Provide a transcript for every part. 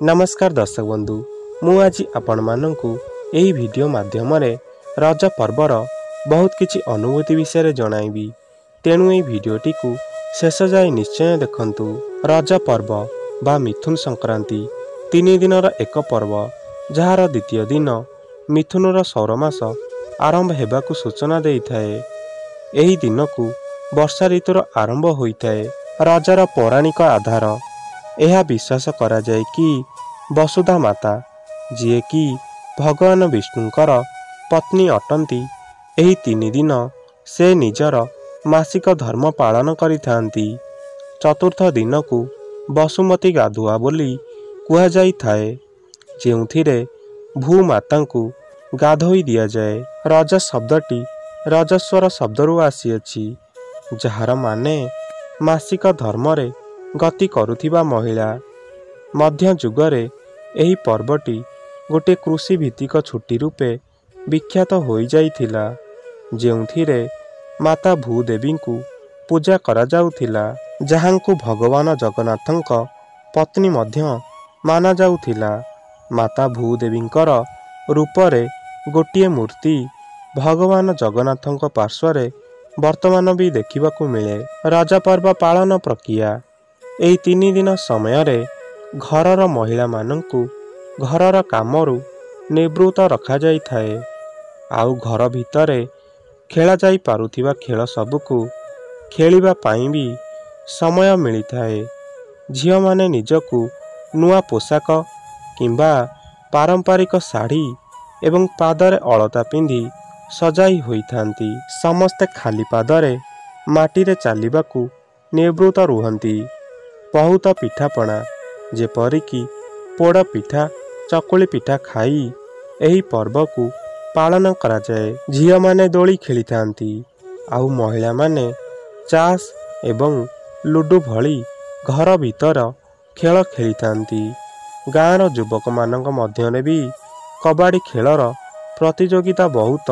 नमस्कार दर्शक बंधु मु आज आपण माननकु एही वीडियो माध्यम रे रज पर्वर बहुत किछि अनुभूति विषय जणाइबी। तेणु एही वीडियोटी को शेष जाए निश्चय देखंतु। रज पर्व बा मिथुन संक्रांति 3 दिनर एक पर्व जार द्वितीय दिन मिथुनर सौरमास आरंभ हेबाकु सूचना देइथाए। एही दिन को वर्षा ऋतुर आरंभ होइथाए। रजर पौराणिक आधार यह विश्वास करा जाए कि वसुधा माता जी कि भगवान विष्णुंकर पत्नी अटंती एही 3 दिन से निजर मासिक धर्म पालन करिथांती। चतुर्थ दिन को वसुमती गाधुआ बोली कुहा जाई थाए, जेउथिरे भूमाता को गाधोई दिया जाए। रज शब्दटी रजस्वर शब्दरू आसीअछि, जार माने मासिक धर्म रे गति करुथिबा महिला। मध्य जुगरे एही पर्वटी गोटे कृषि भित्तिक छुट्टी रूपे विख्यात होई जाइथिला, जेउथिरे माता भूदेवी को पूजा करा जाउथिला, जहांकु भगवान जगन्नाथंक पत्नी मध्य माना जाउथिला। माता भूदेवींकर रूपरे गोटिए मूर्ति भगवान जगन्नाथंक पार्श्वरे वर्तमान भी देखिबाकु मिले। रज पर्व पालन प्रक्रिया एही 3 दिन समय रे घरर महिला मानंकु घरर कामरू निवृत्त रखा जाई थाए। आउ घर भितरे खेला जाई पारुथिबा खेल सबुकु खेलिबा पाई भी समय मिली थाए। झियो माने निजकु नुआ पोशाक किंबा पारंपरिक साड़ी एवं पादरे अलता पिंधि सजाई होई थांती। समस्ते खाली पादरे माटी रे चालिबाकू निवृत्त रुहंती। बहुत पिठापଣା जेपरिकी पोड़ पिठा चकुली पिठा खाई एही पर्व को पालन करा जाए। झियो माने दोली खेली थांती, आउ महिला माने चास एवं लुडु भली घर भीतर खेल खेली थांती। गाँर युवक मानक मध्यरे भी कबाड़ी खेलर प्रतियोगिता बहुत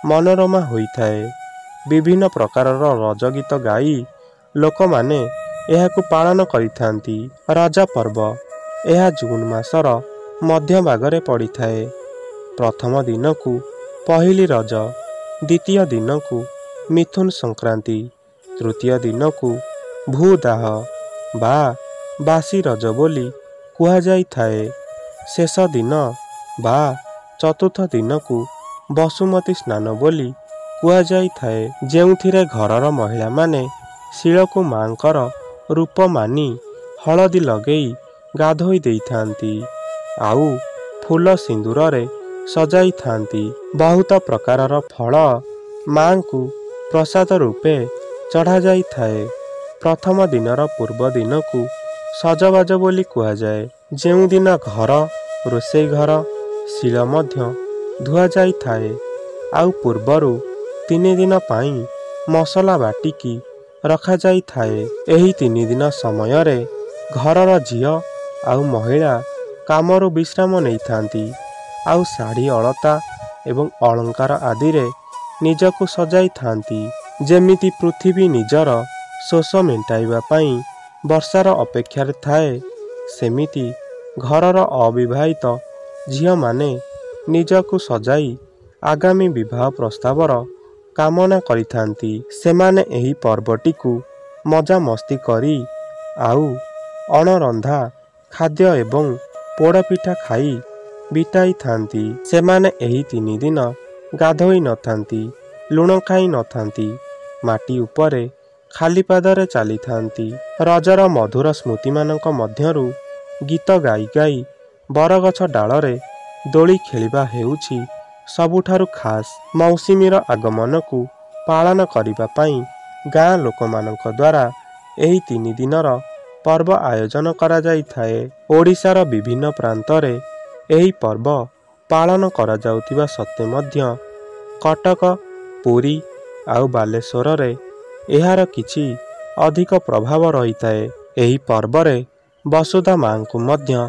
मनोरमा होइथाए। विभिन्न प्रकारर रज गीत गाई लोक माने एहाकु पालन करिथांती। रज पर्व यह जून मासर मध्य भागरे पड़ी थाए। प्रथम दिन को पहली रज, द्वितीय दिन को मिथुन संक्रांति, तृतीय दिन को भूदाह बा बासी रज बोली कुहा जाई थाए। शेष दिन बा चतुर्थ दिन को वसुमती स्नान बोली कुहा जाई थाए, जेउथिरे घरर महिला माने शिलकु मांकर रूप मानी हलदी लगेई गाधोई देई थांती, आउ फूल सिंदूर रे सजाई थांती। बहुत प्रकारर फल मां को प्रसाद रूपे चढ़ा जाई थाए। प्रथम दिनर पूर्व दिन को सजबाज बोली कुहा जाए, जेउ दिन घर रोषेई घर शिल मध्य धुआ जाई थाए। आउ पूर्वरु 3 दिन पाई मसला बाटिकी रखा जाई थाए। एही 3 दिन समय रे घरर झियो आउ महिला कामरू विश्राम नहीं थांती, आउ साड़ी अलता एवं अलंकार आदि रे निजकु सजाई थांती। जेमिति पृथ्वी निजर शोष मेंटाइबा पाई वर्षार अपेक्षा थाए, सेमिति घरर अविवाहित झियो माने निजकु सजाई आगामी विवाह प्रस्तावर कामना करिथांती। सेमाने एही पर्वटी को मजा मस्ती करी आउ अणरंधा खाद्य एवं पोड़ पिठा खाई बिताई थांती। सेमाने एही 3 दिन गाधोई न थांती, लुण खाई न थांती, माटी उपरे खाली पादरे चली थांती। रजर मधुर स्मृति मानक मध्यरु गीत गाई गाई बरगछ डालरे दोली खेलिबा हेउछि सबुठारु खास। मौसुमीर आगमन को पालन करिबा पाई गाँ लोक मानक द्वारा एही 3 दिनर पर्व आयोजन करा जाई थाए। ओडिशार विभिन्न प्रांतरे एही पर्व पालन करा जाउथिबा सत्ते मध्य कटक, पुरी आउ बालेश्वर रे एहार किछि अधिक प्रभाव रही थाए। एही पर्व रे वसुधा मां को मध्य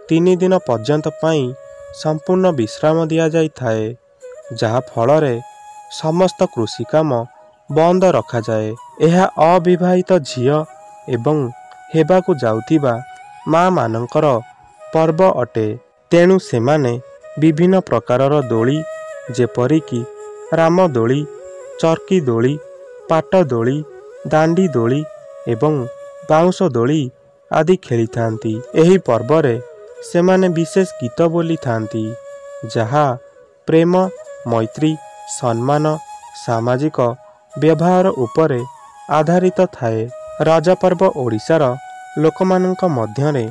3 दिन पर्यंत पाई संपूर्ण विश्राम दिया जाई थाए, जहा फल रे समस्त कृषि काम बंद रखा जाए। यह अविवाहित झियो एवं हेबाकु जाउथिबा मां मानंकर पर्व अटे। तेणु सेमाने विभिन्न प्रकारर दोली जेपरिकी रामदोली, चर्की दोली, पाट दोली, दांडी दोली एवं बाउंश दोली आदि खेली थांती। एही पर्वरे सेमाने विशेष गीत बोली थांती जहा प्रेम, मैत्री, सम्मान, सामाजिक व्यवहार उपरे आधारित थाए। रज पर्व ओडिशार लोकमानंक मध्यरे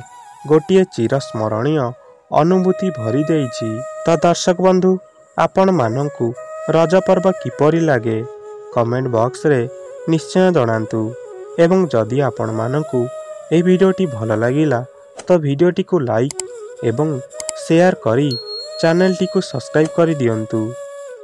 गोटिए चिरस्मरणीय अनुभूति भरी देइछि। तो दर्शक बंधु, आपण मानंकु रज पर्व किपरि लागे कमेंट बॉक्स रे निश्चय जणांतु। एवं जदि आपण मानंकु ए भिडियोटी भल लागिला तो भिडियोटी को लाइक एवं शेयर करी चैनल टी को सब्सक्राइब कर दियंतु।